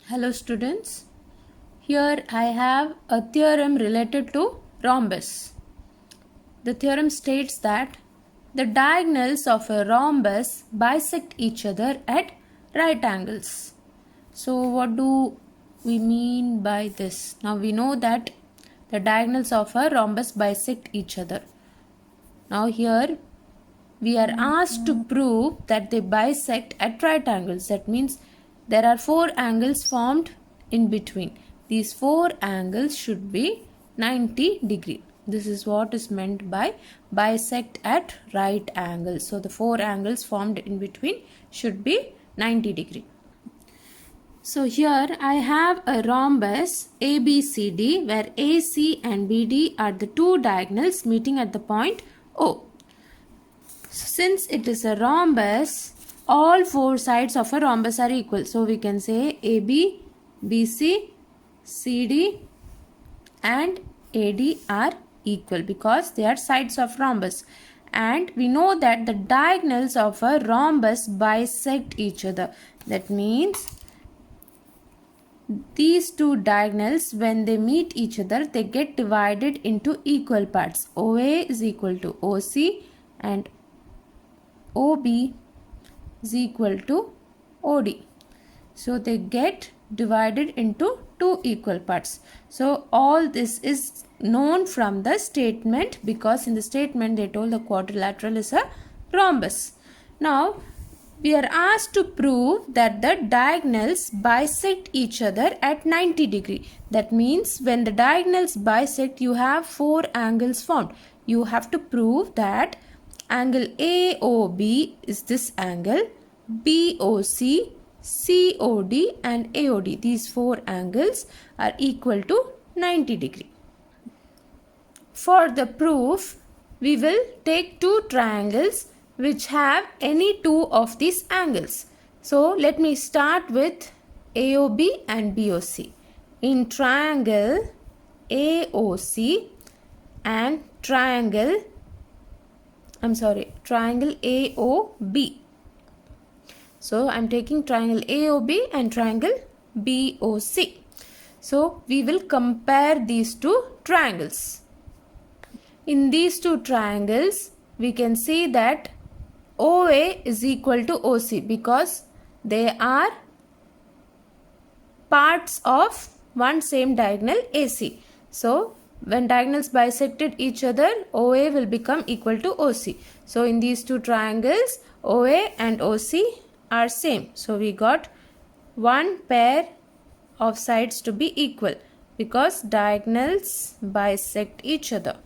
Hello students, here I have a theorem related to rhombus. The theorem states that the diagonals of a rhombus bisect each other at right angles. So what do we mean by this? Now we know that the diagonals of a rhombus bisect each other. Now here we are asked to prove that they bisect at right angles. That means there are four angles formed in between. These four angles should be 90 degree. This is what is meant by bisect at right angles. So the four angles formed in between should be 90 degree. So here I have a rhombus ABCD where AC and BD are the two diagonals meeting at the point O. Since it is a rhombus, all four sides of a rhombus are equal. So we can say AB, BC, CD and AD are equal because they are sides of rhombus. And we know that the diagonals of a rhombus bisect each other. That means these two diagonals, when they meet each other, they get divided into equal parts. OA is equal to OC and OB is equal to OD. So they get divided into two equal parts. So all this is known from the statement because in the statement they told the quadrilateral is a rhombus. Now we are asked to prove that the diagonals bisect each other at 90 degree. That means when the diagonals bisect, you have four angles formed. You have to prove that angle AOB is this angle, BOC, COD and AOD. These four angles are equal to 90 degree. For the proof, we will take two triangles which have any two of these angles. So let me start with AOB and BOC. In triangle AOC and triangle AOB. So I'm taking triangle AOB and triangle BOC. So we will compare these two triangles. In these two triangles, we can see that OA is equal to OC because they are parts of one same diagonal AC. So when diagonals bisected each other, OA will become equal to OC. So in these two triangles, OA and OC are same. So we got one pair of sides to be equal because diagonals bisect each other.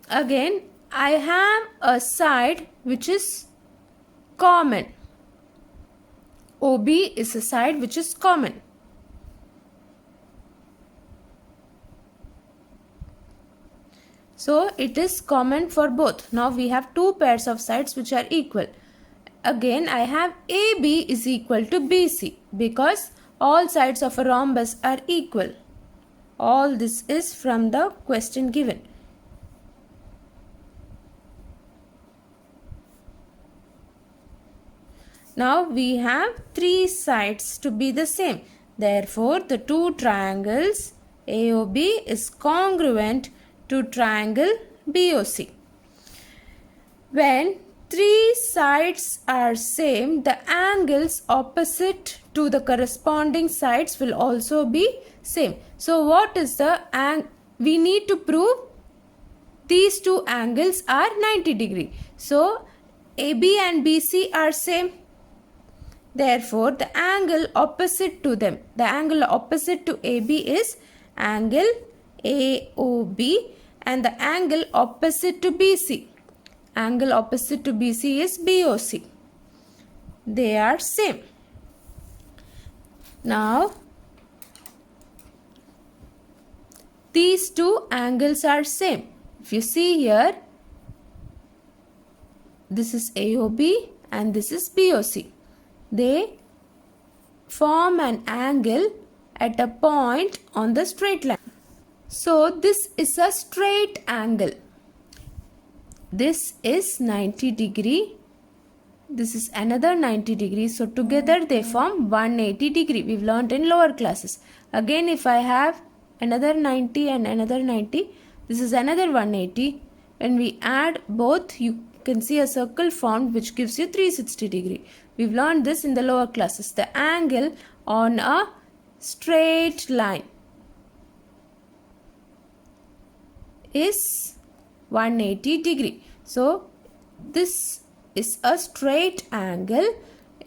Again, I have a side which is common. OB is a side which is common. So it is common for both. Now we have two pairs of sides which are equal. Again, I have AB is equal to BC because all sides of a rhombus are equal. All this is from the question given. Now we have three sides to be the same. Therefore, the two triangles AOB is congruent to triangle BOC. When three sides are same, the angles opposite to the corresponding sides will also be same. So what is the angle? We need to prove these two angles are 90 degree. So AB and BC are same. Therefore, the angle opposite to them, the angle opposite to AB is angle AOB and the angle opposite to BC. Angle opposite to BC is BOC. They are same. Now, these two angles are same. If you see here, this is AOB and this is BOC. They form an angle at a point on the straight line. So this is a straight angle. This is 90 degree This is another 90 degrees. So together they form 180 degree. We've learnt in lower classes. Again, if I have another 90 and another 90, this is another 180. When we add both, you can see a circle formed which gives you 360 degree. We've learned this in the lower classes. The angle on a straight line is 180 degree. So this is a straight angle.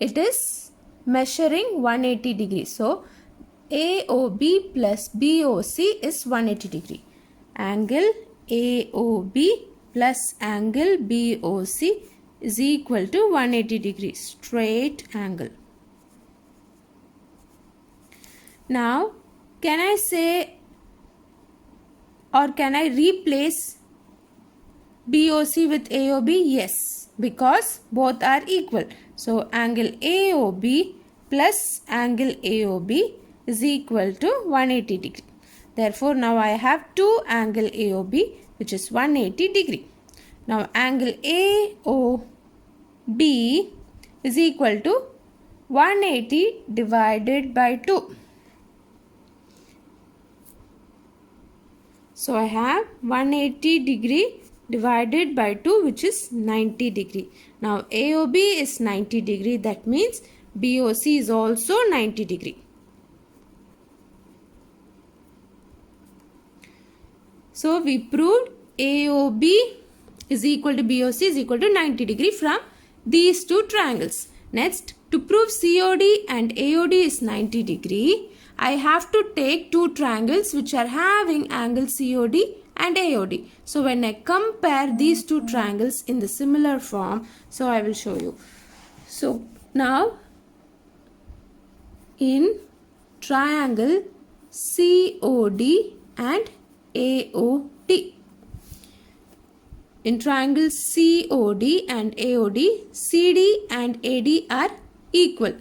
It is measuring 180 degrees. So AOB plus BOC is 180 degree. Angle AOB plus angle BOC is equal to 180 degrees. Straight angle. Now, can I say or can I replace BOC with AOB? Yes, because both are equal. So, angle AOB plus angle AOB is equal to 180 degree. Therefore, now I have two angle AOB which is 180 degree. Now, angle AOB is equal to 180 divided by 2. So, I have 180 degree divided by 2 which is 90 degree. Now, AOB is 90 degree. That means BOC is also 90 degree. So, we proved AOB is equal to BOC is equal to 90 degree from these two triangles. Next, to prove COD and AOD is 90 degree, I have to take two triangles which are having angle COD and AOD. So when I compare these two triangles in the similar form, so I will show you. So now in triangle COD and AOD. In triangle COD and AOD, CD and AD are equal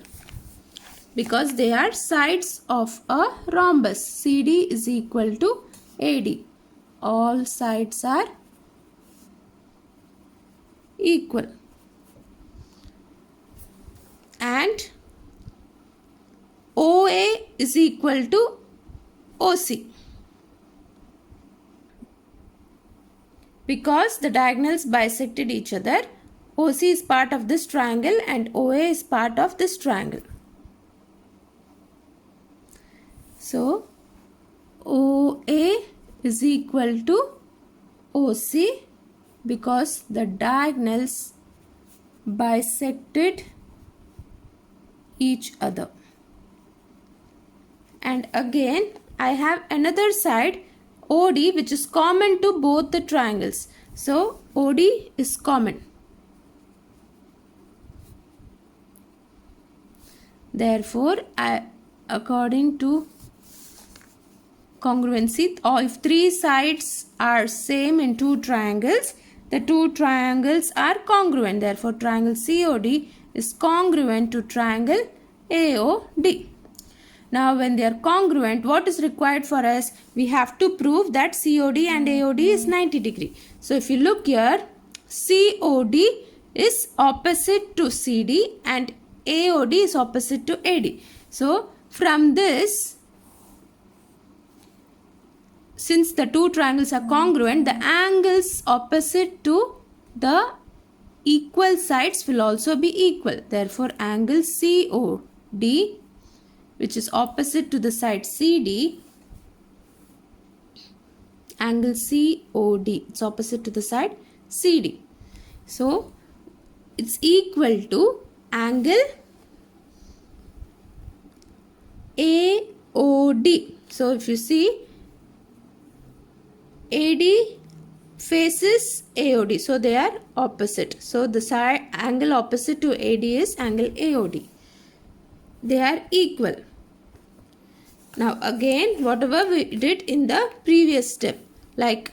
because they are sides of a rhombus. CD is equal to AD. All sides are equal. And OA is equal to OC. Because the diagonals bisected each other, OC is part of this triangle and OA is part of this triangle. So, OA is equal to OC because the diagonals bisected each other. And again, I have another side OD which is common to both the triangles. So, OD is common. Therefore, according to congruency, or if three sides are same in two triangles, the two triangles are congruent. Therefore, triangle COD is congruent to triangle AOD. Now, when they are congruent, what is required for us? We have to prove that COD and AOD is 90 degree. So, if you look here, COD is opposite to CD and AOD is opposite to AD. So, from this, since the two triangles are congruent, the angles opposite to the equal sides will also be equal. Therefore, angle COD, which is opposite to the side CD, angle COD, it's opposite to the side CD. So, it's equal to angle AOD. So, if you see, AD faces AOD. So, they are opposite. So, the side angle opposite to AD is angle AOD. They are equal. Now, again, whatever we did in the previous step, like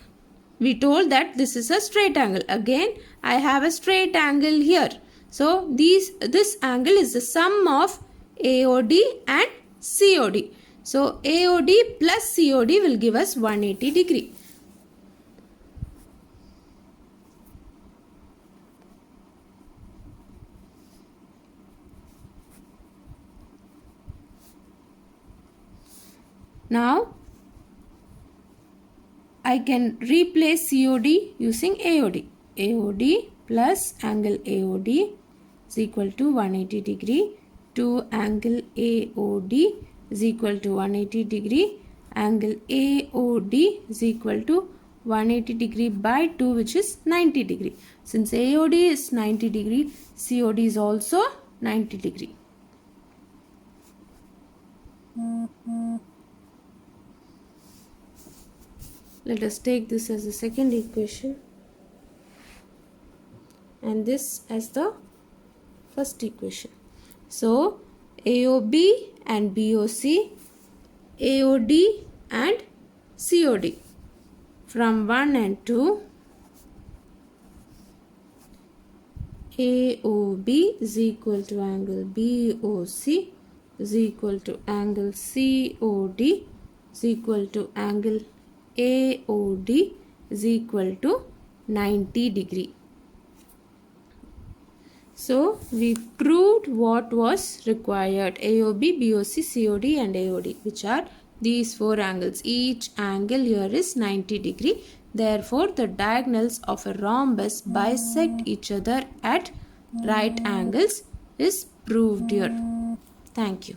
we told that this is a straight angle. Again, I have a straight angle here. So, this angle is the sum of AOD and COD. So, AOD plus COD will give us 180 degree. Now I can replace COD using AOD. AOD plus angle AOD is equal to 180 degree to angle AOD is equal to 180 degree. Angle AOD is equal to 180 degree by 2, which is 90 degree. Since AOD is 90 degree, COD is also 90 degree. Let us take this as the second equation and this as the first equation. So AOB and BOC, AOD and COD. From 1 and 2, AOB is equal to angle BOC is equal to angle COD is equal to angle AOD is equal to 90 degree. So we proved what was required. AOB, BOC, COD and AOD, which are these four angles. Each angle here is 90 degree. Therefore, the diagonals of a rhombus bisect each other at right angles is proved here. Thank you.